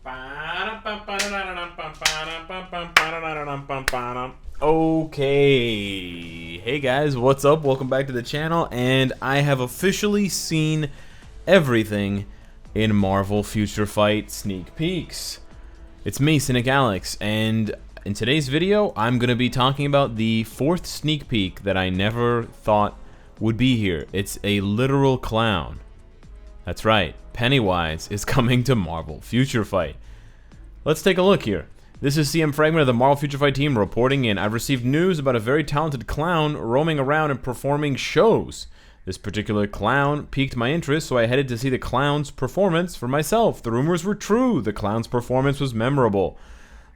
Okay, hey guys, what's up? Welcome back to the channel, and I have officially seen everything in Marvel Future Fight sneak peeks. It's me, Cynicalex, and in today's video, I'm going to be talking about the fourth sneak peek that I never thought would be here. It's a literal clown. That's right, Pennywise is coming to Marvel Future Fight. Let's take a look here. This is CM Fragment of the Marvel Future Fight team reporting in. I've received news about a very talented clown roaming around and performing shows. This particular clown piqued my interest, so I headed to see the clown's performance for myself. The rumors were true. The clown's performance was memorable.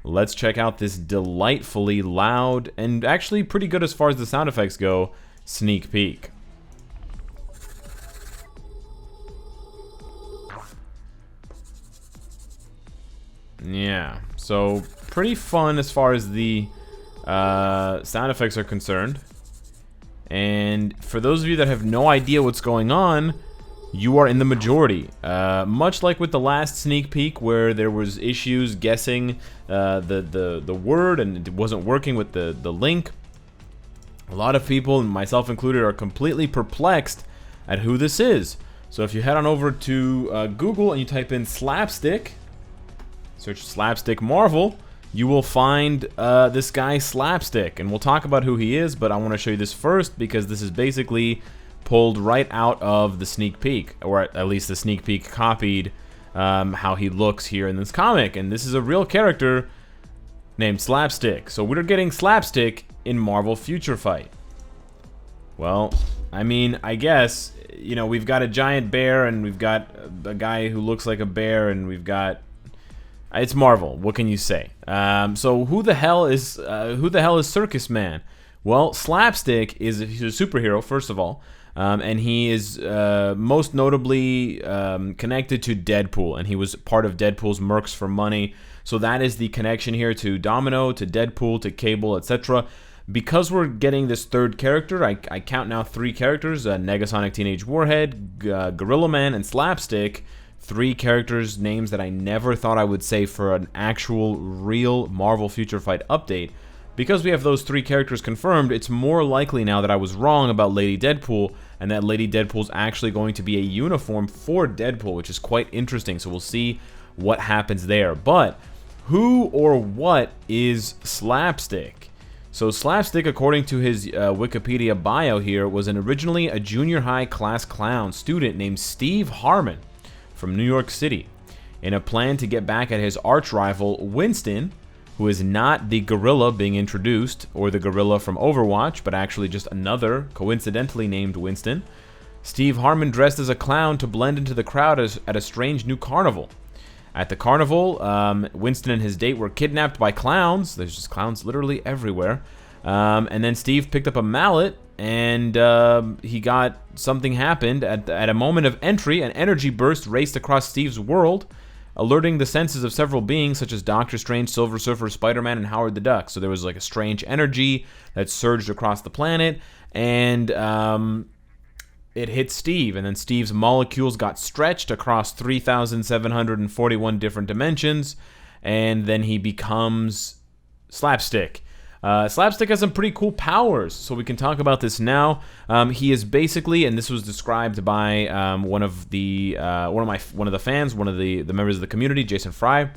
Let's check out this delightfully loud, and actually pretty good as far as the sound effects go, sneak peek. Yeah, so pretty fun as far as the sound effects are concerned. And for those of you that have no idea what's going on, you are in the majority. Much like with the last sneak peek where there was issues guessing the word and it wasn't working with the link, a lot of people, myself included, are completely perplexed at who this is. So if you head on over to Google and you type in Slapstick, search Slapstick Marvel, you will find this guy Slapstick, and we'll talk about who he is, but I want to show you this first because this is basically pulled right out of the sneak peek, or at least the sneak peek copied how he looks here in this comic, and this is a real character named Slapstick. So we're getting Slapstick in Marvel Future Fight. Well, I mean, I guess, you know, we've got a giant bear, and we've got a guy who looks like a bear, and we've got... It's Marvel. What can you say? So who the hell is Circus Man? Well, Slapstick he's a superhero, first of all, and he is most notably connected to Deadpool, and he was part of Deadpool's Mercs for Money. So that is the connection here to Domino, to Deadpool, to Cable, etc. Because we're getting this third character, I count now 3 characters: Negasonic Teenage Warhead, Gorilla Man, and Slapstick. 3 characters, names that I never thought I would say for an actual, real Marvel Future Fight update. Because we have those 3 characters confirmed, it's more likely now that I was wrong about Lady Deadpool, and that Lady Deadpool's actually going to be a uniform for Deadpool, which is quite interesting, so we'll see what happens there. But who or what is Slapstick? So Slapstick, according to his Wikipedia bio here, was originally a junior high class clown student named Steve Harmon from New York City, in a plan to get back at his arch rival Winston, who is not the gorilla being introduced, or the gorilla from Overwatch, but actually just another, coincidentally named Winston. Steve Harmon dressed as a clown to blend into the crowd at a strange new carnival. At the carnival, Winston and his date were kidnapped by clowns. There's just clowns literally everywhere. And then Steve picked up a mallet, and something happened. At a moment of entry, an energy burst raced across Steve's world, alerting the senses of several beings such as Doctor Strange, Silver Surfer, Spider-Man, and Howard the Duck. So there was like a strange energy that surged across the planet, and it hit Steve, and then Steve's molecules got stretched across 3,741 different dimensions, and then he becomes Slapstick. Slapstick has some pretty cool powers, so we can talk about this now. He is basically, and this was described by one of the fans, one of the members of the community, Jason Fry,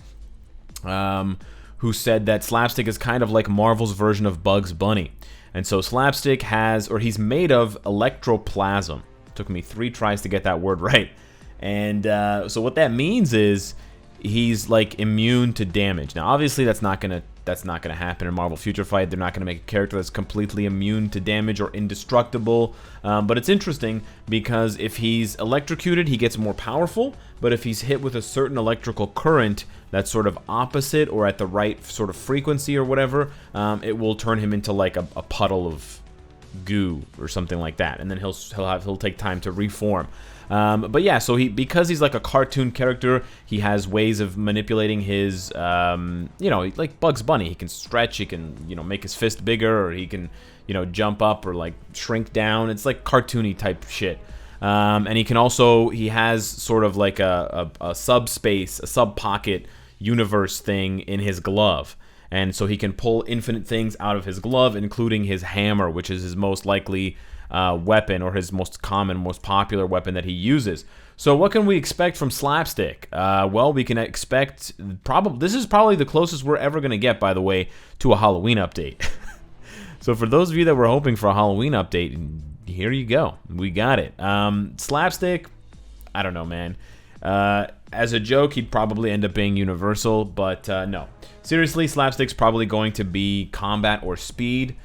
who said that Slapstick is kind of like Marvel's version of Bugs Bunny. And so Slapstick he's made of electroplasm. Took me 3 tries to get that word right. And so what that means is he's like immune to damage. Now, obviously, that's not gonna happen in Marvel Future Fight. They're not gonna make a character that's completely immune to damage or indestructible. But it's interesting because if he's electrocuted, he gets more powerful. But if he's hit with a certain electrical current that's sort of opposite or at the right sort of frequency or whatever, it will turn him into like a puddle of goo or something like that, and then he'll take time to reform. But yeah, so because he's like a cartoon character, he has ways of manipulating his, like Bugs Bunny. He can stretch, he can, make his fist bigger, or he can, jump up or like shrink down. It's like cartoony type shit. And he has sort of like a subspace, a sub pocket universe thing in his glove. And so he can pull infinite things out of his glove, including his hammer, which is his most likely weapon, or his most common, most popular weapon that he uses. So what can we expect from Slapstick? Well, we can expect this is probably the closest we're ever going to get, by the way, to a Halloween update. So for those of you that were hoping for a Halloween update, here you go. We got it. Slapstick, I don't know, man. As a joke, he'd probably end up being universal, but no. Seriously, Slapstick's probably going to be combat or speed.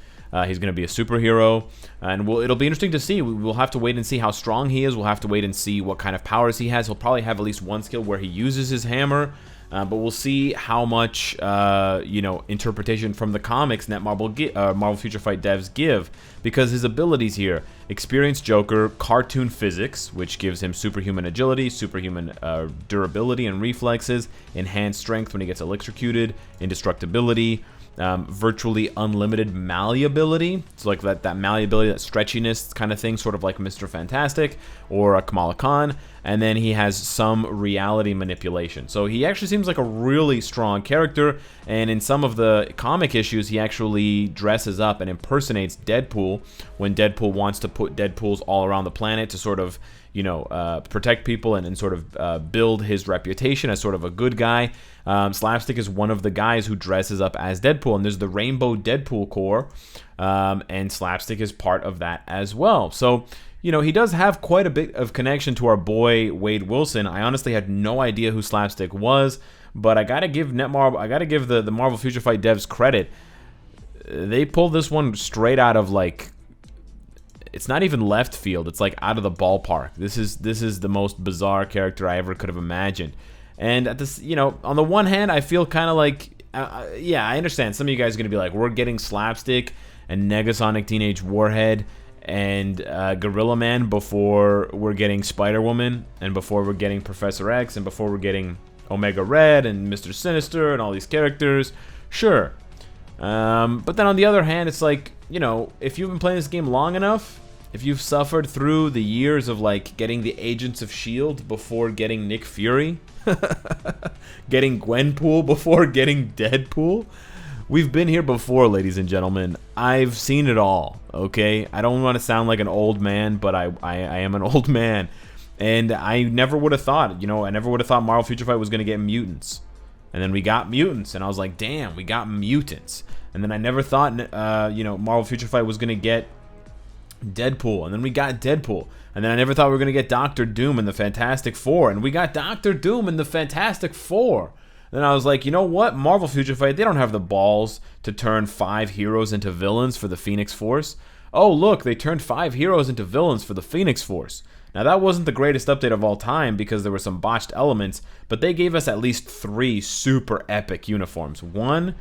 He's going to be a superhero, and it'll be interesting to see. We'll have to wait and see how strong he is. We'll have to wait and see what kind of powers he has. He'll probably have at least one skill where he uses his hammer, but we'll see how much interpretation from the comics Netmarble Marvel Future Fight devs give, because his abilities here: experienced Joker, cartoon physics, which gives him superhuman agility, superhuman durability and reflexes, enhanced strength when he gets electrocuted, indestructibility, virtually unlimited malleability. It's like that malleability, that stretchiness kind of thing, sort of like Mr. Fantastic or a Kamala Khan. And then he has some reality manipulation. So he actually seems like a really strong character. And in some of the comic issues, he actually dresses up and impersonates Deadpool when Deadpool wants to put Deadpools all around the planet to sort of, protect people and sort of build his reputation as sort of a good guy. Slapstick is one of the guys who dresses up as Deadpool, and there's the Rainbow Deadpool Corps, and Slapstick is part of that as well. So, he does have quite a bit of connection to our boy Wade Wilson. I honestly had no idea who Slapstick was, but I gotta give the Marvel Future Fight devs credit. They pulled this one straight out of, like, it's not even left field. It's like out of the ballpark. This is the most bizarre character I ever could have imagined. And at this, on the one hand, I feel kind of like, I understand. Some of you guys are gonna be like, we're getting Slapstick and Negasonic Teenage Warhead and Gorilla Man before we're getting Spider-Woman, and before we're getting Professor X, and before we're getting Omega Red and Mr. Sinister and all these characters. Sure. But then on the other hand, it's like, if you've been playing this game long enough, if you've suffered through the years of, like, getting the Agents of S.H.I.E.L.D. before getting Nick Fury, getting Gwenpool before getting Deadpool, we've been here before, ladies and gentlemen. I've seen it all, okay? I don't want to sound like an old man, but I am an old man. And I never would have thought, I never would have thought Marvel Future Fight was going to get mutants. And then we got mutants, and I was like, damn, we got mutants. And then I never thought, Marvel Future Fight was going to get Deadpool, and then we got Deadpool. And then I never thought we were going to get Doctor Doom and the Fantastic Four, and we got Doctor Doom and the Fantastic Four. Then I was like, you know what? Marvel Future Fight, they don't have the balls to turn 5 heroes into villains for the Phoenix Force. Oh, look, they turned 5 heroes into villains for the Phoenix Force. Now, that wasn't the greatest update of all time because there were some botched elements, but they gave us at least 3 super epic uniforms. 1,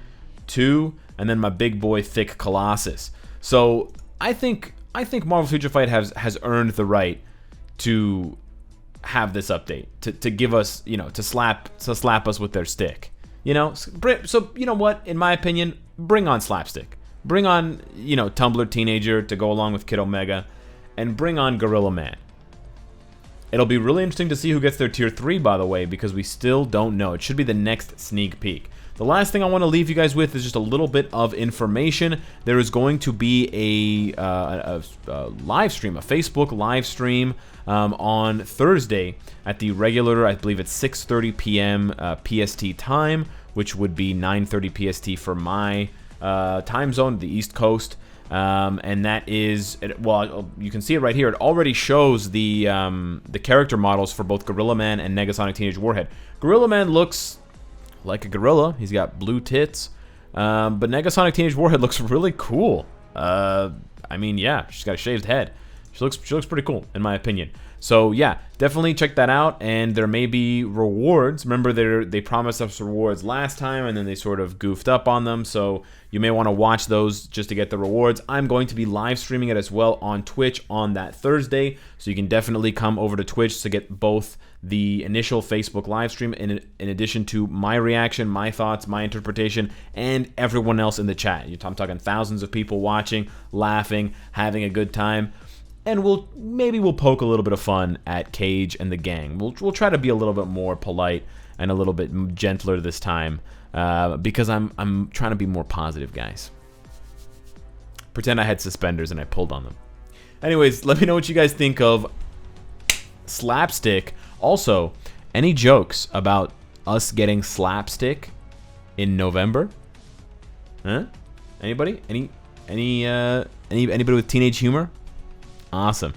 2, and then my big boy, Thick Colossus. So, I think Marvel Future Fight has earned the right to have this update, to give us, to slap us with their stick. So, you know what? In my opinion, bring on Slapstick. Bring on, Tumblr Teenager to go along with Kid Omega, and bring on Gorilla Man. It'll be really interesting to see who gets their Tier 3, by the way, because we still don't know. It should be the next sneak peek. The last thing I want to leave you guys with is just a little bit of information. There is going to be a live stream, a Facebook live stream on Thursday at the regular, I believe it's 6:30 p.m. PST time, which would be 9:30 PST for my time zone, the East Coast. And that is, well, you can see it right here. It already shows the character models for both Gorilla Man and Negasonic Teenage Warhead. Gorilla Man looks like a gorilla. He's got blue tits. But Negasonic Teenage Warhead looks really cool. I mean, yeah, she's got a shaved head. She looks pretty cool, in my opinion. So yeah, definitely check that out, and there may be rewards. Remember, they promised us rewards last time, and then they sort of goofed up on them, so you may want to watch those just to get the rewards. I'm going to be live streaming it as well on Twitch on that Thursday, so you can definitely come over to Twitch to get both the initial Facebook live stream in addition to my reaction, my thoughts, my interpretation, and everyone else in the chat. I'm talking thousands of people watching, laughing, having a good time. and maybe we'll poke a little bit of fun at Cage and the gang. We'll try to be a little bit more polite and a little bit gentler this time, because I'm trying to be more positive, guys. Pretend I had suspenders and I pulled on them. Anyways, let me know what you guys think of Slapstick. Also, any jokes about us getting Slapstick in November? Huh? Anybody? Anybody with teenage humor? Awesome.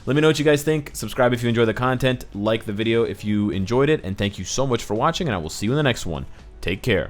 Let me know what you guys think. Subscribe if you enjoy the content. Like the video if you enjoyed it. And thank you so much for watching, and I will see you in the next one. Take care.